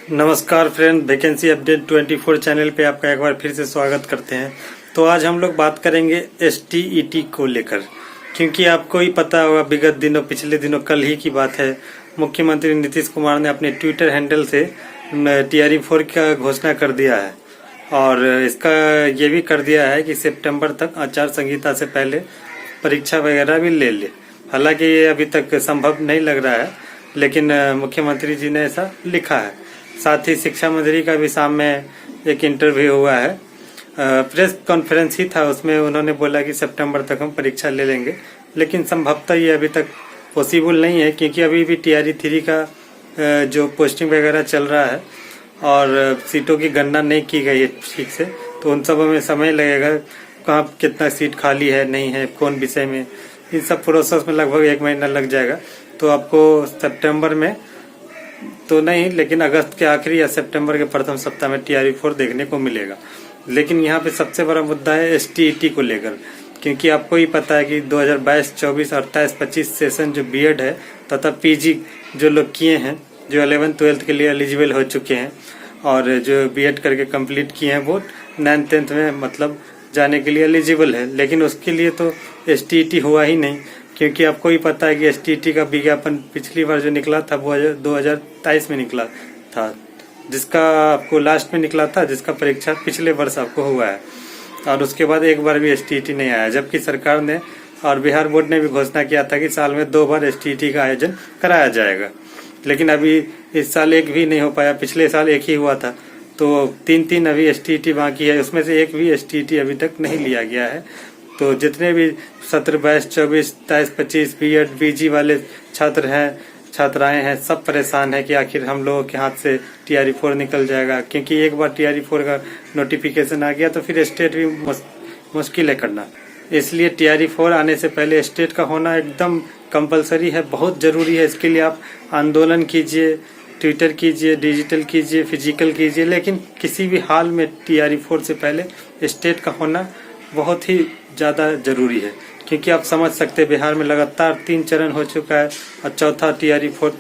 नमस्कार friend, vacancy update 24 channel पे आपका एक बार फिर से स्वागत करते हैं। तो आज हम लोग बात करेंगे STET को लेकर, क्योंकि आपको ही पता होगा विगत दिनों पिछले दिनों कल ही की बात है, मुख्यमंत्री नीतीश कुमार ने अपने ट्विटर हैंडल से TRE-4 का घोषणा कर दिया है और इसका ये भी कर दिया है कि सितंबर तक आचार संहिता से पहले परीक्षा वगैरह भी ले ले। हालांकि ये अभी तक संभव नहीं लग रहा है, लेकिन मुख्यमंत्री जी ने ऐसा लिखा है। साथ ही शिक्षा मंत्री का भी शाम में एक इंटरव्यू हुआ है, प्रेस कॉन्फ्रेंस ही था, उसमें उन्होंने बोला कि सितंबर तक हम परीक्षा ले लेंगे, लेकिन संभवतः ये अभी तक पॉसिबल नहीं है, क्योंकि अभी भी TRE-3 का जो पोस्टिंग वगैरह चल रहा है और सीटों की गणना नहीं की गई है ठीक से, तो उन सब में समय लगेगा। कहाँ कितना सीट खाली है नहीं है, कौन विषय में, इन सब प्रोसेस में लगभग 1 महीना लग जाएगा। तो आपको सितंबर में तो नहीं, लेकिन अगस्त के आखिरी या सितंबर के प्रथम सप्ताह में TRE-4 देखने को मिलेगा। लेकिन यहाँ पे सबसे बड़ा मुद्दा है STET को लेकर, क्योंकि आपको ही पता है कि 2022-24 और 23-25 सेशन जो BEd है तथा PG जो लोग किए हैं, जो 11th-12th के लिए एलिजिबल हो चुके हैं और जो BEd करके कंप्लीट किए हैं, वो 9th-10th में मतलब जाने के लिए एलिजिबल है। लेकिन उसके लिए तो STET हुआ ही नहीं, क्योंकि आपको ही पता है कि STET का विज्ञापन पिछली बार जो निकला था वो 2023 में निकला था, जिसका आपको लास्ट में निकला था, जिसका परीक्षा पिछले वर्ष आपको हुआ है और उसके बाद एक बार भी STET नहीं आया। जबकि सरकार ने और बिहार बोर्ड ने भी घोषणा किया था कि साल में 2 बार STET का आयोजन कराया जाएगा, लेकिन अभी इस साल एक भी नहीं हो पाया। पिछले साल एक ही हुआ था, तो 3 अभी STET बाकी है, उसमें से एक भी STET अभी तक नहीं लिया गया है। तो जितने भी 17, 22, 24, 23, 25 BEd PG वाले छात्र हैं, छात्राएं हैं, सब परेशान है कि आखिर हम लोगों के हाथ से TRE-4 निकल जाएगा, क्योंकि एक बार TRE-4 का नोटिफिकेशन आ गया तो फिर स्टेट भी मुश्किल है करना। इसलिए TRE-4 आने से पहले स्टेट का होना एकदम कंपलसरी है, बहुत जरूरी है। इसके लिए आप आंदोलन कीजिए, ट्विटर कीजिए, डिजिटल कीजिए, फिजिकल कीजिए, लेकिन किसी भी हाल में TRE-4 से पहले स्टेट का होना बहुत ही ज़्यादा जरूरी है। क्योंकि आप समझ सकते हैं बिहार में लगातार 3 चरण हो चुका है और चौथा TRE-4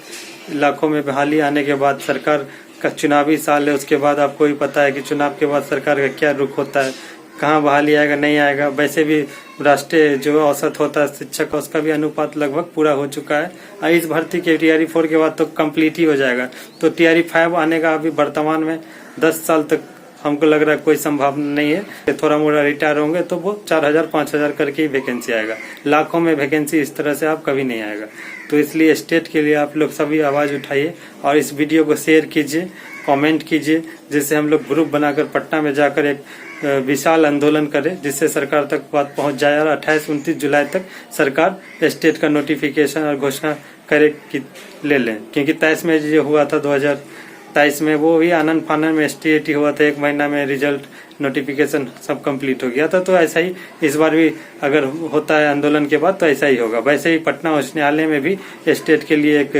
इलाकों में बहाली आने के बाद सरकार का चुनावी साल है। उसके बाद आपको ही पता है कि चुनाव के बाद सरकार का क्या रुख होता है, कहाँ बहाली आएगा नहीं आएगा। वैसे भी राष्ट्रीय जो औसत होता है शिक्षक का, उसका भी अनुपात लगभग पूरा हो चुका है और इस भर्ती के TRE-4 के बाद तो कंप्लीट ही हो जाएगा। तो TRE-5 आने का अभी वर्तमान में 10 साल तक हमको लग रहा है कोई संभावना नहीं है। थोड़ा मोड़ा रिटायर होंगे तो वो 4000-5000 करके ही वैकेंसी आएगा, लाखों में वैकेंसी इस तरह से आप कभी नहीं आएगा। तो इसलिए स्टेट के लिए आप लोग सभी आवाज उठाइए और इस वीडियो को शेयर कीजिए, कमेंट कीजिए, जिससे हम लोग ग्रुप बनाकर पटना में जाकर एक विशाल आंदोलन करें, जिससे सरकार तक बात पहुंच जाए और 28-29 जुलाई तक सरकार स्टेट का नोटिफिकेशन और घोषणा करे कि ले लें। क्योंकि 23 में जो हुआ था 2023 में, वो भी आनंद फानन में STET हुआ था, 1 महीना में रिजल्ट नोटिफिकेशन सब कंप्लीट हो गया था। तो ऐसा ही इस बार भी अगर होता है आंदोलन के बाद तो ऐसा ही होगा। वैसे ही पटना उच्च न्यायालय में भी स्टेट के लिए एक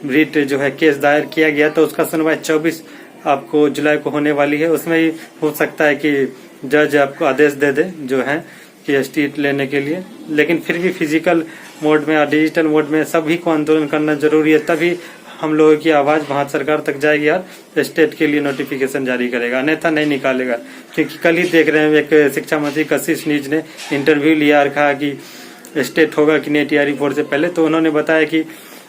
रिट जो है केस दायर किया गया, तो उसका सुनवाई 24 आपको जुलाई को होने वाली है। उसमें ही हो सकता है कि जज आपको आदेश दे दे जो है कि STET लेने के लिए, लेकिन फिर भी फिजिकल मोड में और डिजिटल मोड में सभी को आंदोलन करना जरूरी है, तभी हम लोगों की आवाज भारत सरकार तक जाएगी और स्टेट के लिए नोटिफिकेशन जारी करेगा, अन्यथा नहीं निकालेगा। क्योंकि कल ही देख रहे हैं एक शिक्षा मंत्री कशिश नीज ने इंटरव्यू लिया और कहा कि स्टेट होगा कि नहीं TRE-4 से पहले, तो उन्होंने बताया कि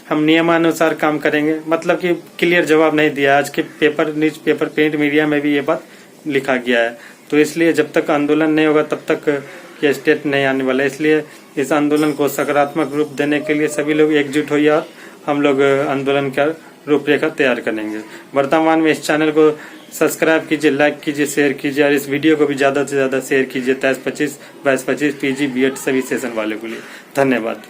हम नियमानुसार काम करेंगे, मतलब कि क्लियर जवाब नहीं दिया। आज के न्यूज पेपर प्रिंट मीडिया में भी ये बात लिखा गया है। तो इसलिए जब तक आंदोलन नहीं होगा तब तक ये स्टेट नहीं आने वाला। इसलिए इस आंदोलन को सकारात्मक रूप देने के लिए सभी लोग एकजुट होइए और हम लोग आंदोलन का रूपरेखा तैयार करेंगे। वर्तमान में इस चैनल को सब्सक्राइब कीजिए, लाइक कीजिए, शेयर कीजिए और इस वीडियो को भी ज्यादा से ज्यादा शेयर कीजिए 23-25, 22-25 PG BEd सभी सेशन वाले के लिए। धन्यवाद।